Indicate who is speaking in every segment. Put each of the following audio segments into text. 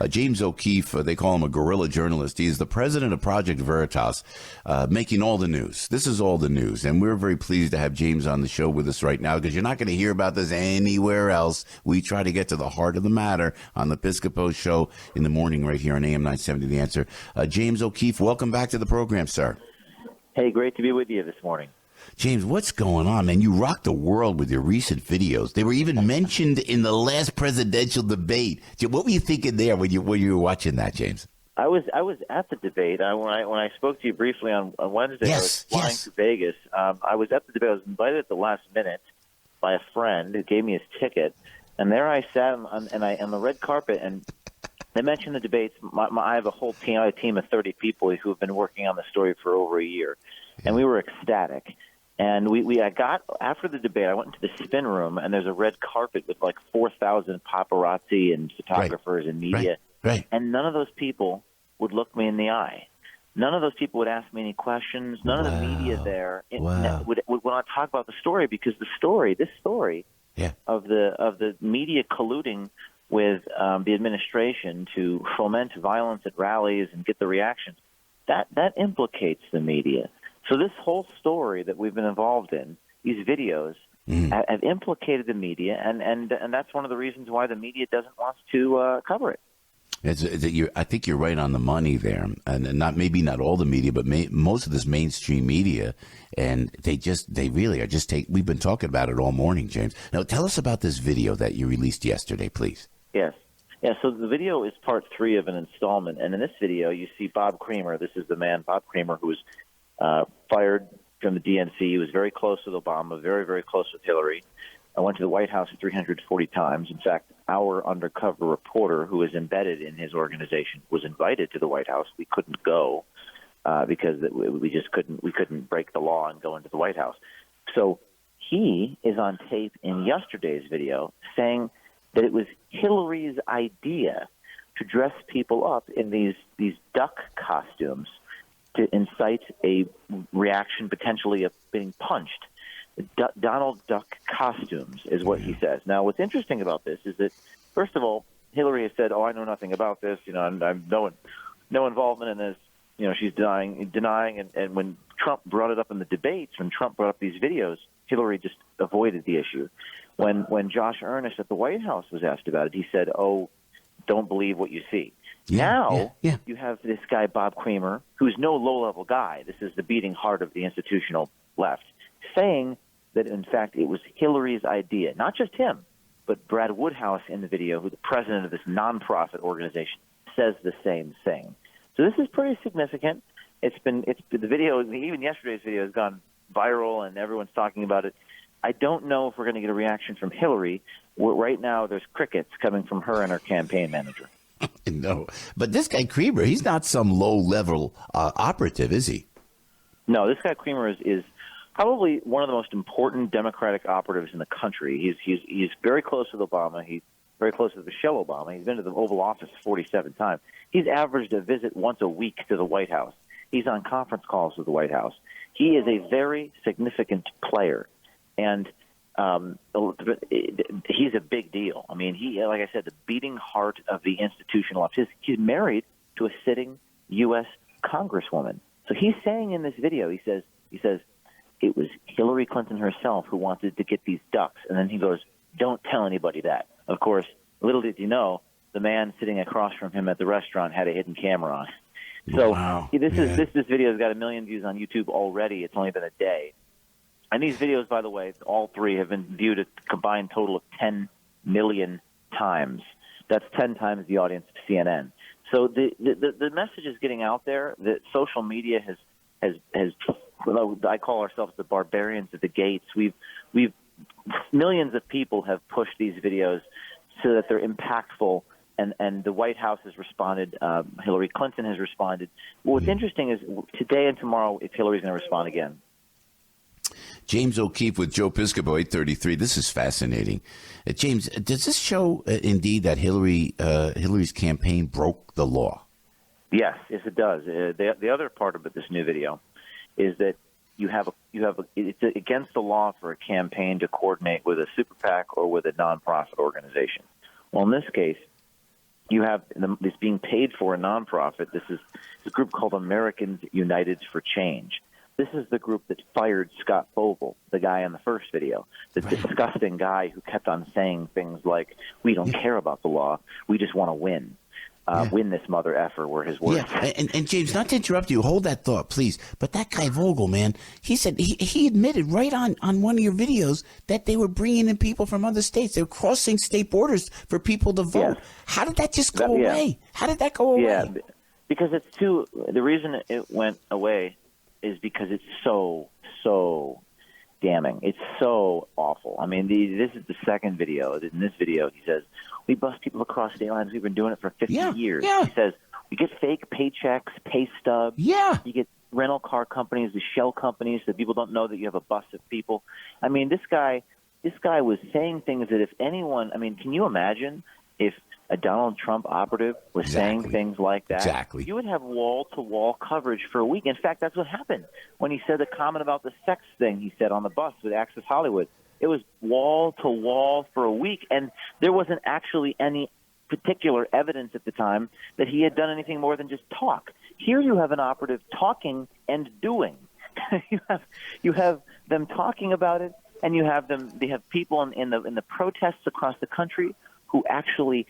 Speaker 1: James O'Keefe, they call him a guerrilla journalist. He is the president of Project Veritas, making all the news. This is all the news, and we're very pleased to have James on the show with us right now because you're not going to hear about this anywhere else. We try to get to the heart of the matter on the Piscopo show in the morning right here on AM 970 The Answer. James O'Keefe, welcome back to the program, sir.
Speaker 2: Hey, great to be with you this morning.
Speaker 1: James, what's going on, man? You rocked the world with your recent videos. They were even mentioned in the last presidential debate. What were you thinking there when you were watching that, James?
Speaker 2: I was at the debate. When I spoke to you briefly on Wednesday, I was flying to Vegas. I was at the debate. I was invited at the last minute by a friend who gave me his ticket, and there I sat on the red carpet, and they mentioned the debates. I have a whole team, a team of 30 people who have been working on the story for over a year, and we were ecstatic. And I got, after the debate, I went into the spin room, and there's a red carpet with like 4,000 paparazzi and photographers and media.
Speaker 1: Right.
Speaker 2: And none of those people would look me in the eye. None of those people would ask me any questions. None of the media there would want to talk about the story, because this story of the media colluding with the administration to foment violence at rallies and get the reactions, that implicates the media. So this whole story that we've been involved in, these videos, have implicated the media, and that's one of the reasons why the media doesn't want to cover it.
Speaker 1: I think you're right on the money there, and maybe not all the media, but most of this mainstream media, and they really are just we've been talking about it all morning, James. Now tell us about this video that you released yesterday, please.
Speaker 2: Yes. Yeah, so the video is part 3 of an installment, and in this video you see Bob Creamer. This is the man, Bob Creamer, who was fired from the DNC. He was very close with Obama, very, very close with Hillary. I went to the White House 340 times. In fact, our undercover reporter, who is embedded in his organization, was invited to the White House. We couldn't go because we just couldn't break the law and go into the White House. So he is on tape in yesterday's video saying that it was Hillary's idea to dress people up in these duck costumes to incite a reaction, potentially of being punched. Donald Duck costumes is what he says. Now, what's interesting about this is that, first of all, Hillary has said, I know nothing about this. I'm no involvement in this. She's denying. And when Trump brought it up in the debates, when Trump brought up these videos, Hillary just avoided the issue. When Josh Earnest at the White House was asked about it, he said, don't believe what you see. You have this guy, Bob Creamer, who's no low-level guy. This is the beating heart of the institutional left, saying that, in fact, it was Hillary's idea. Not just him, but Brad Woodhouse in the video, who's the president of this nonprofit organization, says the same thing. So this is pretty significant. The video, even yesterday's video, has gone viral, and everyone's talking about it. I don't know if we're going to get a reaction from Hillary. Right now, there's crickets coming from her and her campaign manager.
Speaker 1: No, but this guy Creamer, he's not some low-level operative, is he?
Speaker 2: No, this guy Creamer is probably one of the most important Democratic operatives in the country. He's very close with Obama. He's very close with Michelle Obama. He's been to the Oval Office 47 times. He's averaged a visit once a week to the White House. He's on conference calls with the White House. He is a very significant player, and he's a big deal. I mean, like I said, the beating heart of the institutional left. He's married to a sitting U.S. Congresswoman. So he's saying in this video, he says it was Hillary Clinton herself who wanted to get these ducks, and then he goes, "Don't tell anybody that." Of course, little did you know, the man sitting across from him at the restaurant had a hidden camera on. So this video has got 1 million views on YouTube already. It's only been a day. And these videos, by the way, all 3 have been viewed a combined total of 10 million times. That's 10 times the audience of CNN. So the message is getting out there. That social media has I call ourselves the barbarians at the gates. We've millions of people have pushed these videos so that they're impactful, and the White House has responded. Hillary Clinton has responded. What's interesting is today and tomorrow, if Hillary's going to respond again.
Speaker 1: James O'Keefe with Joe Piscopo, 833. This is fascinating. James, does this show indeed that Hillary's campaign broke the law?
Speaker 2: Yes, it does. The other part of this new video is that it's against the law for a campaign to coordinate with a super PAC or with a nonprofit organization. Well, in this case, You have this being paid for a nonprofit. This is a group called Americans United for Change. This is the group that fired Scott Vogel, the guy in the first video, the disgusting guy who kept on saying things like, "We don't care about the law. We just want to win. Win this mother effer," were his words.
Speaker 1: Yeah, and James, not to interrupt you, hold that thought, please. But that guy Vogel, man, he said he admitted right on one of your videos that they were bringing in people from other states. They were crossing state borders for people to vote.
Speaker 2: Yes.
Speaker 1: How did that just go away? How did that go away?
Speaker 2: Yeah, because the reason it went away is because it's so damning. It's so awful. I mean, this is the second video. In this video, he says, "We bust people across state lines. We've been doing it for 50 years."
Speaker 1: Yeah.
Speaker 2: He says, "We get fake paychecks, pay stubs.
Speaker 1: Yeah.
Speaker 2: You get rental car companies, the shell companies, that people don't know that you have a bus of people." I mean, this guy was saying things that if anyone, I mean, can you imagine if a Donald Trump operative was saying things like that?
Speaker 1: Exactly.
Speaker 2: You would have wall-to-wall coverage for a week. In fact, that's what happened when he said the comment about the sex thing he said on the bus with Access Hollywood. It was wall-to-wall for a week, and there wasn't actually any particular evidence at the time that he had done anything more than just talk. Here you have an operative talking and doing. you have them talking about it, and they have people in the protests across the country who actually,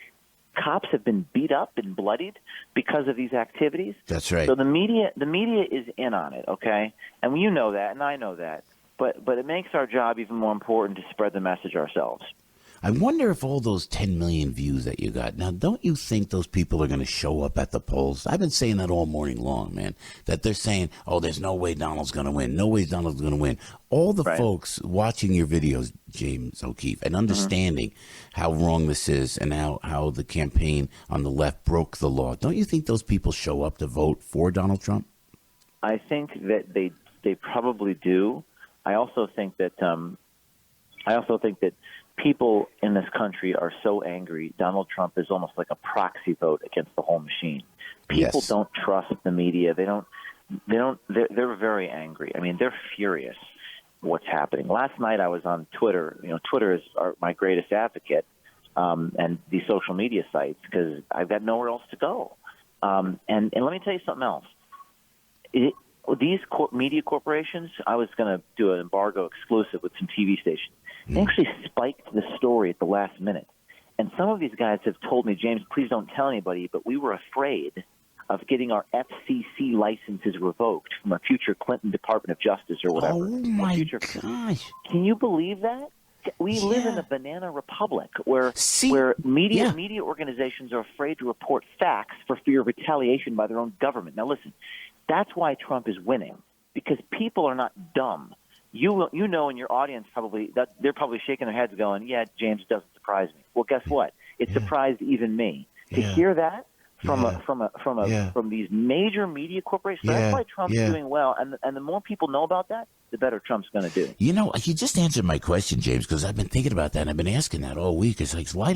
Speaker 2: cops have been beat up and bloodied because of these activities.
Speaker 1: That's right.
Speaker 2: So the media is in on it, okay? And you know that, and I know that. But it makes our job even more important to spread the message ourselves.
Speaker 1: I wonder if all those 10 million views that you got, now, don't you think those people are going to show up at the polls? I've been saying that all morning long, man, that they're saying, "Oh, there's no way Donald's going to win. No way Donald's going to win." All the folks watching your videos, James O'Keefe, and understanding how wrong this is and how the campaign on the left broke the law, don't you think those people show up to vote for Donald Trump?
Speaker 2: I think that they probably do. I also think that people in this country are so angry. Donald Trump is almost like a proxy vote against the whole machine. People don't trust the media. They're very angry. I mean, they're furious what's happening. Last night I was on Twitter. You know, Twitter is my greatest advocate, and these social media sites, because I've got nowhere else to go. And let me tell you something else. These media corporations, I was going to do an embargo exclusive with some TV stations. They actually spiked the story at the last minute. And some of these guys have told me, "James, please don't tell anybody, but we were afraid of getting our FCC licenses revoked from a future Clinton Department of Justice or whatever."
Speaker 1: Oh, my gosh.
Speaker 2: Can you believe that? We live in a banana republic where media organizations are afraid to report facts for fear of retaliation by their own government. Now, listen, that's why Trump is winning, because people are not dumb. You know, in your audience probably that they're probably shaking their heads, going, "Yeah, James, doesn't surprise me." Well, guess what? It surprised even me to hear that from these major media corporations. That's why Trump's doing well, and the more people know about that, the better Trump's going to do.
Speaker 1: You know, you just answered my question, James, because I've been thinking about that, and I've been asking that all week. It's like, what's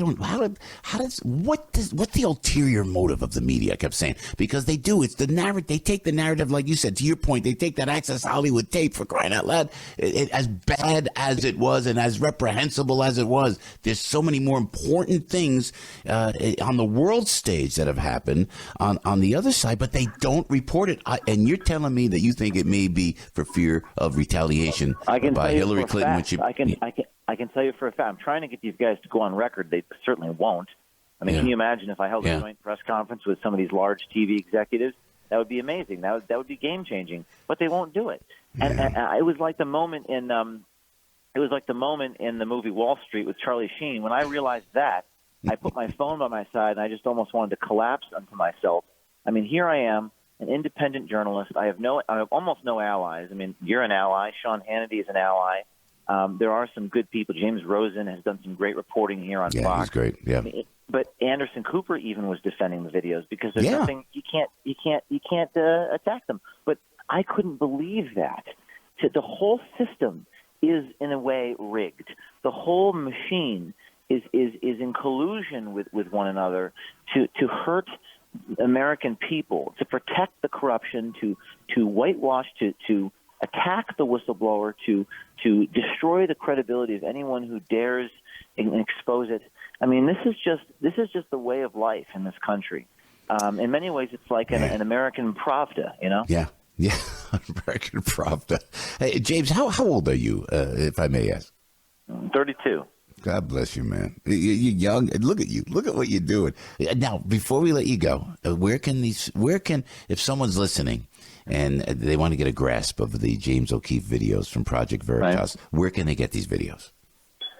Speaker 1: the ulterior motive of the media? I kept saying, because they do. It's the narrative. They take the narrative, like you said, to your point. They take that Access Hollywood tape, for crying out loud. As bad as it was and as reprehensible as it was, there's so many more important things on the world stage that have happened on the other side, but they don't report it. And you're telling me that you think it may be for fear of retaliation by Hillary Clinton when she.
Speaker 2: I can tell you for a fact. I'm trying to get these guys to go on record. They certainly won't. I mean, can you imagine if I held a joint press conference with some of these large TV executives? That would be amazing. That would be game changing. But they won't do it. And it was like the moment in the movie Wall Street with Charlie Sheen. When I realized that, I put my phone by my side and I just almost wanted to collapse unto myself. I mean, here I am, an independent journalist. I have almost no allies. I mean, you're an ally. Sean Hannity is an ally. There are some good people. James Rosen has done some great reporting here on Fox.
Speaker 1: Yeah, he's great. Yeah.
Speaker 2: I mean, but Anderson Cooper even was defending the videos because there's nothing you can't attack them. But I couldn't believe that. The whole system is in a way rigged. The whole machine is in collusion with one another to hurt American people, to protect the corruption, to whitewash, to attack the whistleblower, to destroy the credibility of anyone who dares and expose it. I mean, this is just the way of life in this country. In many ways, it's like an American Pravda, you know?
Speaker 1: Yeah, yeah, American Pravda. Hey, James, how old are you, if I may ask?
Speaker 2: 32.
Speaker 1: God bless you, man. You're young. And look at you. Look at what you're doing. Now, before we let you go, if someone's listening and they want to get a grasp of the James O'Keefe videos from Project Veritas, where can they get these videos?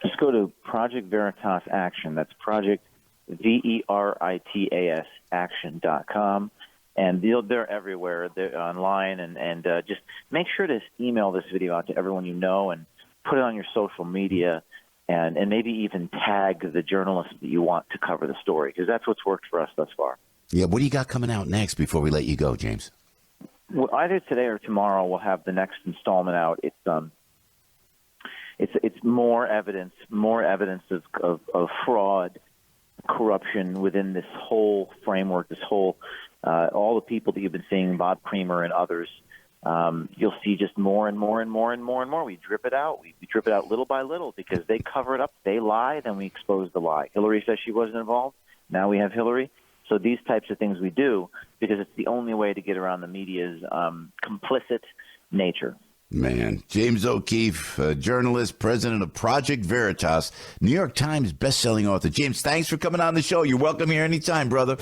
Speaker 2: Just go to Project Veritas Action. That's Project Veritas Action.com. And they're everywhere. They're online. And just make sure to email this video out to everyone you know and put it on your social media. And maybe even tag the journalists that you want to cover the story, because that's what's worked for us thus far.
Speaker 1: Yeah, what do you got coming out next before we let you go, James?
Speaker 2: Well, either today or tomorrow we'll have the next installment out. It's more evidence of fraud, corruption within this whole framework, this whole all the people that you've been seeing, Bob Creamer and others. You'll see just more and more and more and more and more. We drip it out. We drip it out little by little because they cover it up. They lie, then we expose the lie. Hillary says she wasn't involved. Now we have Hillary. So these types of things we do because it's the only way to get around the media's complicit nature.
Speaker 1: Man, James O'Keefe, journalist, president of Project Veritas, New York Times bestselling author. James, thanks for coming on the show. You're welcome here anytime, brother.